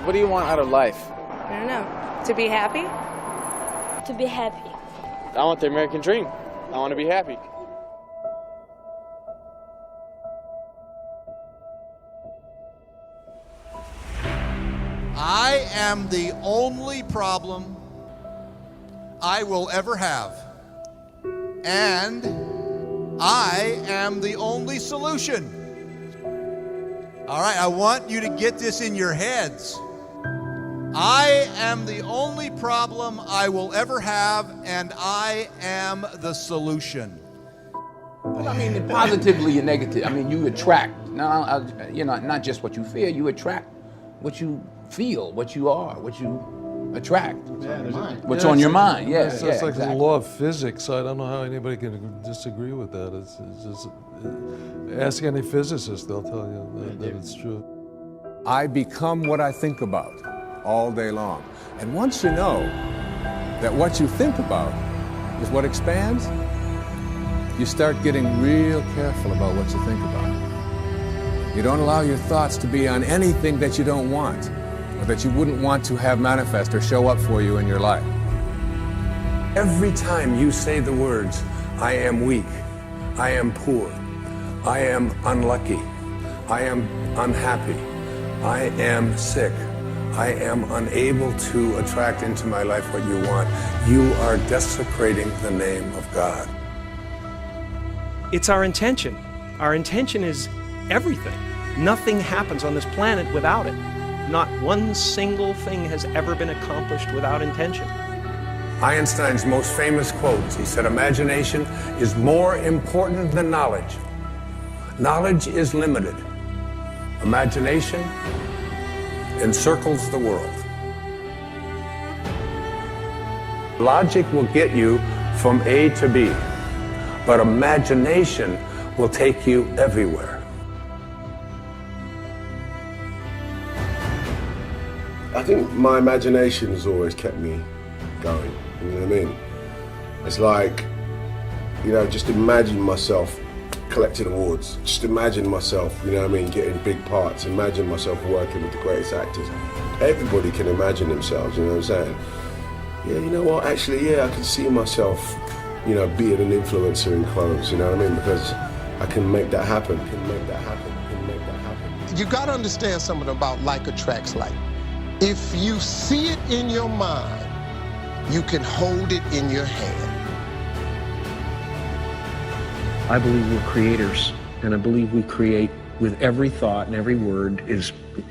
What do you want out of life? I don't know. To be happy? To be happy. I want the American dream. I want to be happy. I am the only problem I will ever have. And I am the only solution. All right, I want you to get this in your heads. I am the only problem I will ever have, and I am the solution. Well, I mean, positively and negative. I mean, you attract. Now, you know, not just what you fear. You attract what you feel, what you are, what you attract. What's on your mind? Yeah, it's yeah, like exactly. the law of physics. I don't know how anybody can disagree with that. It's just ask any physicist; they'll tell you that it's true. I become what I think about all day long. And once you know that what you think about is what expands, you start getting real careful about what you think about. You don't allow your thoughts to be on anything that you don't want, or that you wouldn't want to have manifest or show up for you in your life. Every time you say the words, I am weak, I am poor, I am unlucky, I am unhappy, I am sick, I am unable to attract into my life what you want, you are desecrating the name of God. It's our intention. Our intention is everything. Nothing happens on this planet without it. Not one single thing has ever been accomplished without intention. Einstein's most famous quotes, he said, imagination is more important than knowledge. Knowledge is limited. Imagination encircles the world. Logic will get you from A to B, but imagination will take you everywhere. I think my imagination has always kept me going, you know what I mean? It's like, you know, just imagine myself collecting awards. Just imagine myself, you know what I mean, getting big parts. Imagine myself working with the greatest actors. Everybody can imagine themselves, you know what I'm saying? Yeah, you know what, actually, yeah, I can see myself, you know, being an influencer in clothes, you know what I mean? Because I can make that happen, You gotta understand something about like attracts like. If you see it in your mind, you can hold it in your hand. I believe we're creators, and I believe we create with every thought and every word.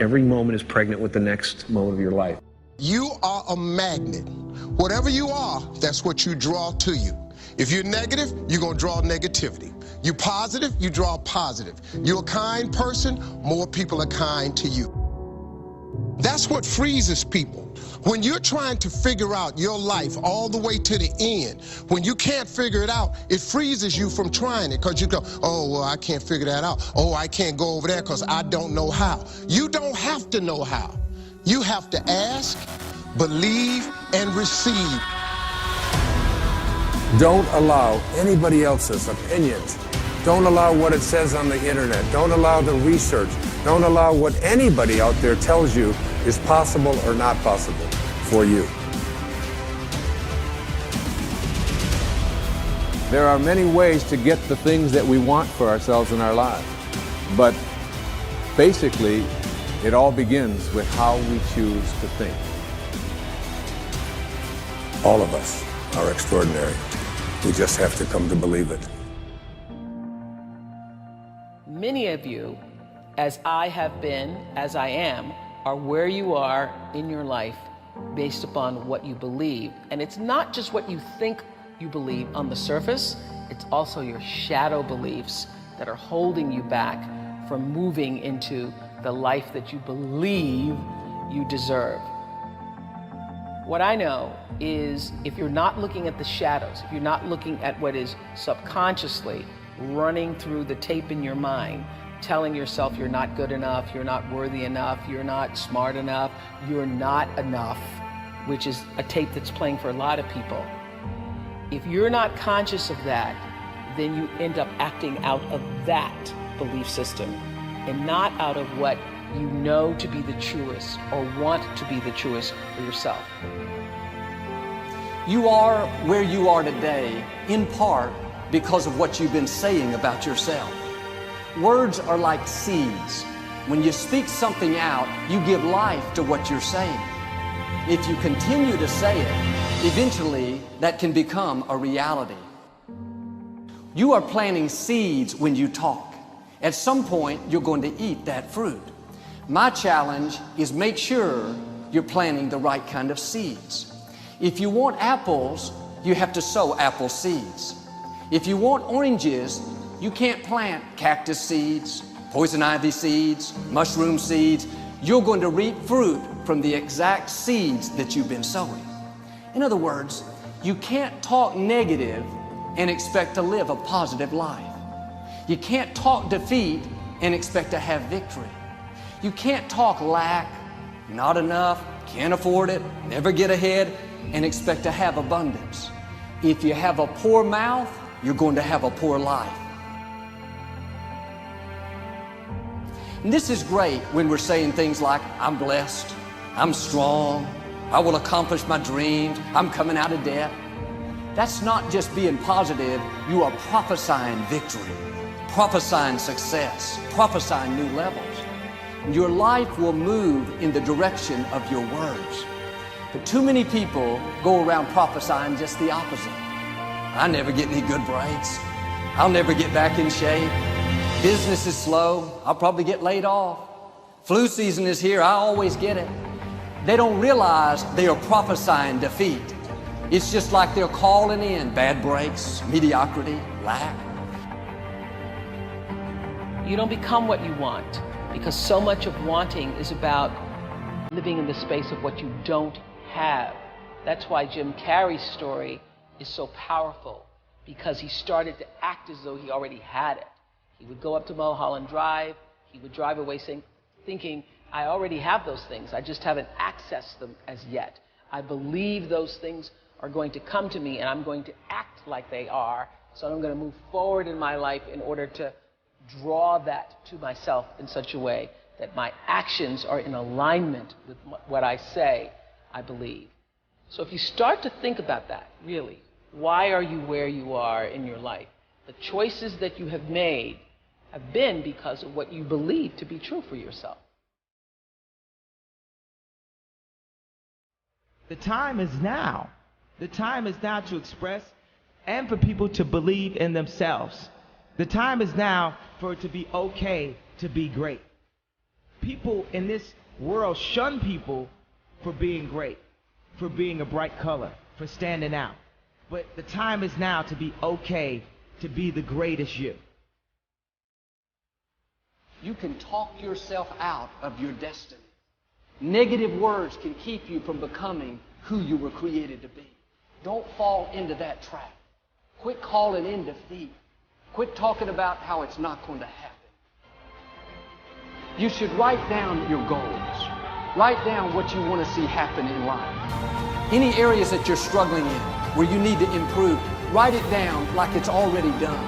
Every moment is pregnant with the next moment of your life. You are a magnet. Whatever you are, that's what you draw to you. If you're negative, you're gonna draw negativity. You positive, you draw positive. You're a kind person, more people are kind to you. That's what freezes people. When you're trying to figure out your life all the way to the end, when you can't figure it out, it freezes you from trying it because you go, oh, well, I can't figure that out. Oh, I can't go over there because I don't know how. You don't have to know how. You have to ask, believe, and receive. Don't allow anybody else's opinions. Don't allow what it says on the internet. Don't allow the research. Don't allow what anybody out there tells you is possible or not possible for you. There are many ways to get the things that we want for ourselves in our lives. But basically, it all begins with how we choose to think. All of us are extraordinary. We just have to come to believe it. Many of you, as I have been, as I am, are where you are in your life based upon what you believe. And it's not just what you think you believe on the surface, it's also your shadow beliefs that are holding you back from moving into the life that you believe you deserve. What I know is if you're not looking at the shadows, if you're not looking at what is subconsciously running through the tape in your mind, telling yourself you're not good enough, you're not worthy enough, you're not smart enough, you're not enough, which is a tape that's playing for a lot of people. If you're not conscious of that, then you end up acting out of that belief system and not out of what you know to be the truest or want to be the truest for yourself. You are where you are today, in part because of what you've been saying about yourself. Words are like seeds. When you speak something out, you give life to what you're saying. If you continue to say it, eventually that can become a reality. You are planting seeds when you talk. At some point, you're going to eat that fruit. My challenge is make sure you're planting the right kind of seeds. If you want apples, you have to sow apple seeds. If you want oranges, you can't plant cactus seeds, poison ivy seeds, mushroom seeds. You're going to reap fruit from the exact seeds that you've been sowing. In other words, you can't talk negative and expect to live a positive life. You can't talk defeat and expect to have victory. You can't talk lack, not enough, can't afford it, never get ahead, and expect to have abundance. If you have a poor mouth, you're going to have a poor life. And this is great when we're saying things like, I'm blessed, I'm strong, I will accomplish my dreams, I'm coming out of debt. That's not just being positive, you are prophesying victory, prophesying success, prophesying new levels. Your life will move in the direction of your words. But too many people go around prophesying just the opposite. I never get any good breaks. I'll never get back in shape. Business is slow. I'll probably get laid off. Flu season is here. I always get it. They don't realize they are prophesying defeat. It's just like they're calling in bad breaks, mediocrity, lack. You don't become what you want, because so much of wanting is about living in the space of what you don't have. That's why Jim Carrey's story is so powerful, because he started to act as though he already had it. He would go up to Mulholland Drive, he would drive away thinking, I already have those things, I just haven't accessed them as yet. I believe those things are going to come to me and I'm going to act like they are, so I'm going to move forward in my life in order to draw that to myself in such a way that my actions are in alignment with what I say I believe. So if you start to think about that, really, why are you where you are in your life? The choices that you have made have been because of what you believe to be true for yourself. The time is now. The time is now to express and for people to believe in themselves. The time is now for it to be okay to be great. People in this world shun people for being great, for being a bright color, for standing out. But the time is now to be okay to be the greatest you. You can talk yourself out of your destiny. Negative words can keep you from becoming who you were created to be. Don't fall into that trap. Quit calling in defeat. Quit talking about how it's not going to happen. You should write down your goals. Write down what you want to see happen in life. Any areas that you're struggling in, where you need to improve, write it down like it's already done.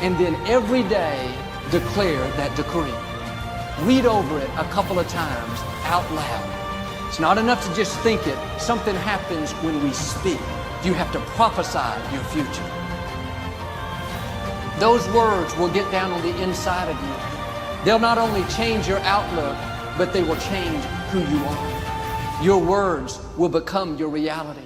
And then every day, declare that decree. Read over it a couple of times out loud. It's not enough to just think it. Something happens when we speak. You have to prophesy your future. Those words will get down on the inside of you. They'll not only change your outlook, but they will change who you are. Your words will become your reality.